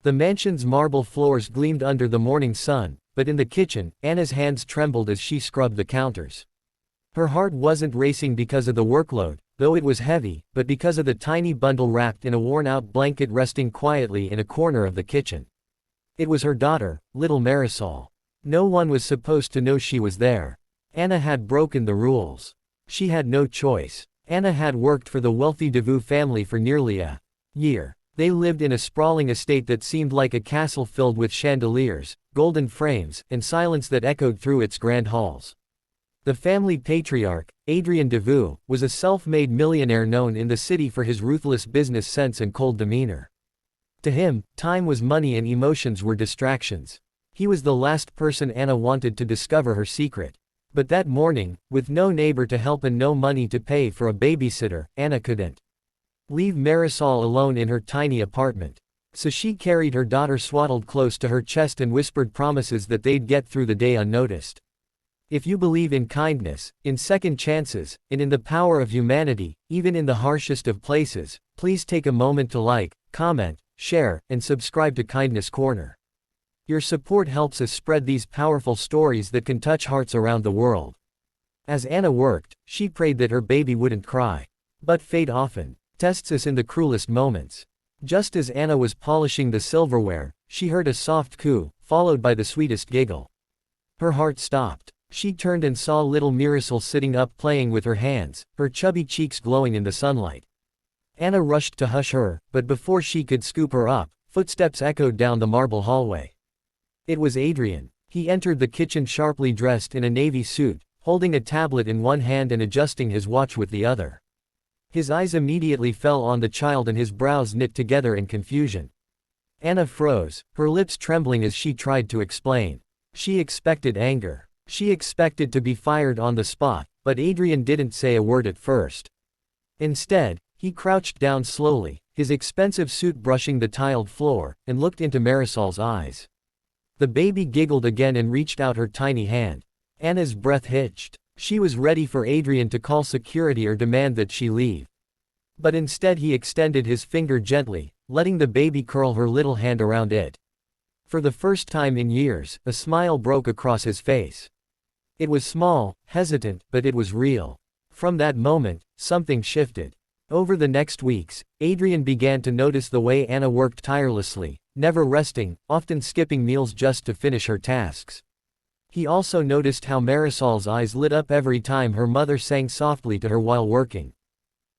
The mansion's marble floors gleamed under the morning sun, but in the kitchen, Anna's hands trembled as she scrubbed the counters. Her heart wasn't racing because of the workload, though it was heavy, but because of the tiny bundle wrapped in a worn-out blanket resting quietly in a corner of the kitchen. It was her daughter, little Marisol. No one was supposed to know she was there. Anna had broken the rules. She had no choice. Anna had worked for the wealthy DeVoe family for nearly a year. They lived in a sprawling estate that seemed like a castle filled with chandeliers, golden frames, and silence that echoed through its grand halls. The family patriarch, Adrian DeVoe, was a self-made millionaire known in the city for his ruthless business sense and cold demeanor. To him, time was money and emotions were distractions. He was the last person Anna wanted to discover her secret. But that morning, with no neighbor to help and no money to pay for a babysitter, Anna couldn't leave Marisol alone in her tiny apartment. So she carried her daughter swaddled close to her chest and whispered promises that they'd get through the day unnoticed. If you believe in kindness, in second chances, and in the power of humanity, even in the harshest of places, please take a moment to like, comment, share, and subscribe to Kindness Corner. Your support helps us spread these powerful stories that can touch hearts around the world. As Anna worked, she prayed that her baby wouldn't cry. But fate often tests us in the cruelest moments. Just as Anna was polishing the silverware, she heard a soft coo, followed by the sweetest giggle. Her heart stopped. She turned and saw little Marisol sitting up playing with her hands, her chubby cheeks glowing in the sunlight. Anna rushed to hush her, but before she could scoop her up, footsteps echoed down the marble hallway. It was Adrian. He entered the kitchen sharply dressed in a navy suit, holding a tablet in one hand and adjusting his watch with the other. His eyes immediately fell on the child and his brows knit together in confusion. Anna froze, her lips trembling as she tried to explain. She expected anger. She expected to be fired on the spot, but Adrian didn't say a word at first. Instead, he crouched down slowly, his expensive suit brushing the tiled floor, and looked into Marisol's eyes. The baby giggled again and reached out her tiny hand. Anna's breath hitched. She was ready for Adrian to call security or demand that she leave. But instead he extended his finger gently, letting the baby curl her little hand around it. For the first time in years, a smile broke across his face. It was small, hesitant, but it was real. From that moment, something shifted. Over the next weeks, Adrian began to notice the way Anna worked tirelessly, never resting, often skipping meals just to finish her tasks. He also noticed how Marisol's eyes lit up every time her mother sang softly to her while working.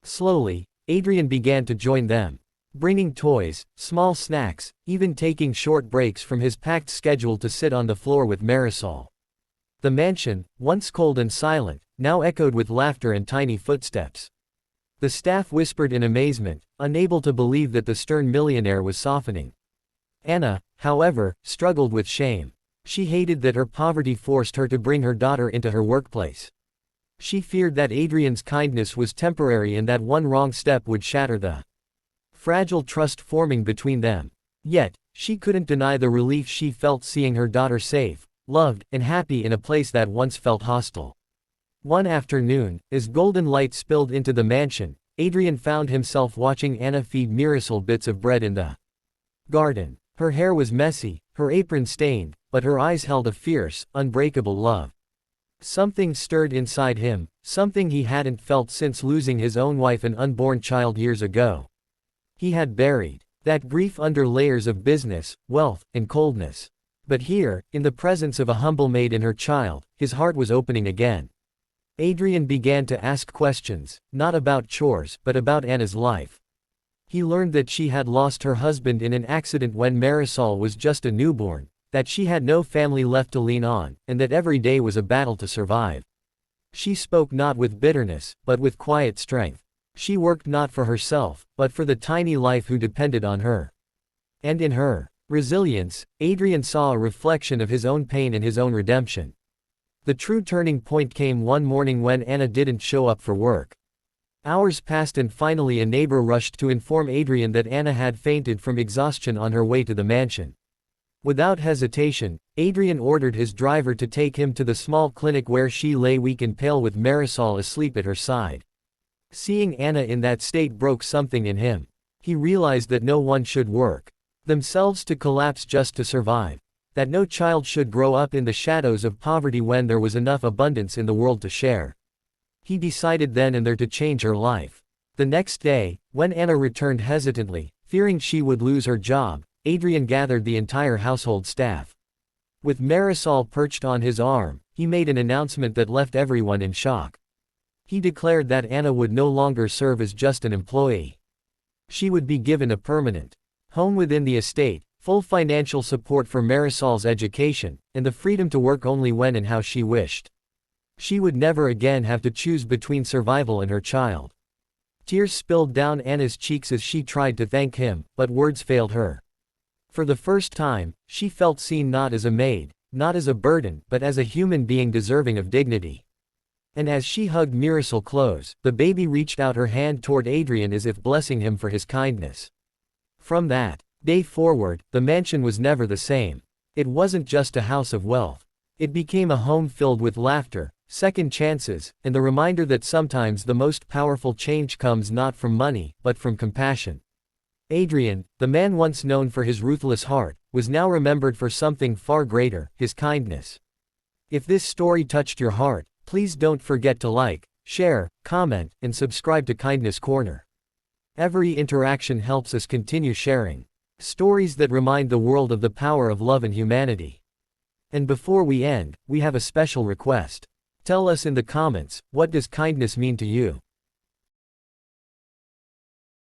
Slowly, Adrian began to join them, bringing toys, small snacks, even taking short breaks from his packed schedule to sit on the floor with Marisol. The mansion, once cold and silent, now echoed with laughter and tiny footsteps. The staff whispered in amazement, unable to believe that the stern millionaire was softening. Anna, however, struggled with shame. She hated that her poverty forced her to bring her daughter into her workplace. She feared that Adrian's kindness was temporary and that one wrong step would shatter the fragile trust forming between them. Yet, she couldn't deny the relief she felt seeing her daughter safe, loved, and happy in a place that once felt hostile. One afternoon, as golden light spilled into the mansion, Adrian found himself watching Anna feed Marisol bits of bread in the garden. Her hair was messy, her apron stained, but her eyes held a fierce, unbreakable love. Something stirred inside him, something he hadn't felt since losing his own wife and unborn child years ago. He had buried that grief under layers of business, wealth, and coldness. But here, in the presence of a humble maid and her child, his heart was opening again. Adrian began to ask questions, not about chores, but about Anna's life. He learned that she had lost her husband in an accident when Marisol was just a newborn, that she had no family left to lean on, and that every day was a battle to survive. She spoke not with bitterness, but with quiet strength. She worked not for herself, but for the tiny life who depended on her. And in her resilience, Adrian saw a reflection of his own pain and his own redemption. The true turning point came one morning when Anna didn't show up for work. Hours passed and finally a neighbor rushed to inform Adrian that Anna had fainted from exhaustion on her way to the mansion. Without hesitation, Adrian ordered his driver to take him to the small clinic where she lay weak and pale with Marisol asleep at her side. Seeing Anna in that state broke something in him. He realized that no one should work themselves to collapse just to survive. That no child should grow up in the shadows of poverty when there was enough abundance in the world to share. He decided then and there to change her life. The next day, when Anna returned hesitantly, fearing she would lose her job, Adrian gathered the entire household staff. With Marisol perched on his arm, he made an announcement that left everyone in shock. He declared that Anna would no longer serve as just an employee. She would be given a permanent home within the estate, full financial support for Marisol's education, and the freedom to work only when and how she wished. She would never again have to choose between survival and her child. Tears spilled down Anna's cheeks as she tried to thank him, but words failed her. For the first time, she felt seen not as a maid, not as a burden, but as a human being deserving of dignity. And as she hugged Marisol close, the baby reached out her hand toward Adrian as if blessing him for his kindness. From that day forward, the mansion was never the same. It wasn't just a house of wealth. It became a home filled with laughter, second chances, and the reminder that sometimes the most powerful change comes not from money, but from compassion. Adrian, the man once known for his ruthless heart, was now remembered for something far greater, his kindness. If this story touched your heart, please don't forget to like, share, comment, and subscribe to Kindness Corner. Every interaction helps us continue sharing stories that remind the world of the power of love and humanity. And before we end, we have a special request. Tell us in the comments, what does kindness mean to you?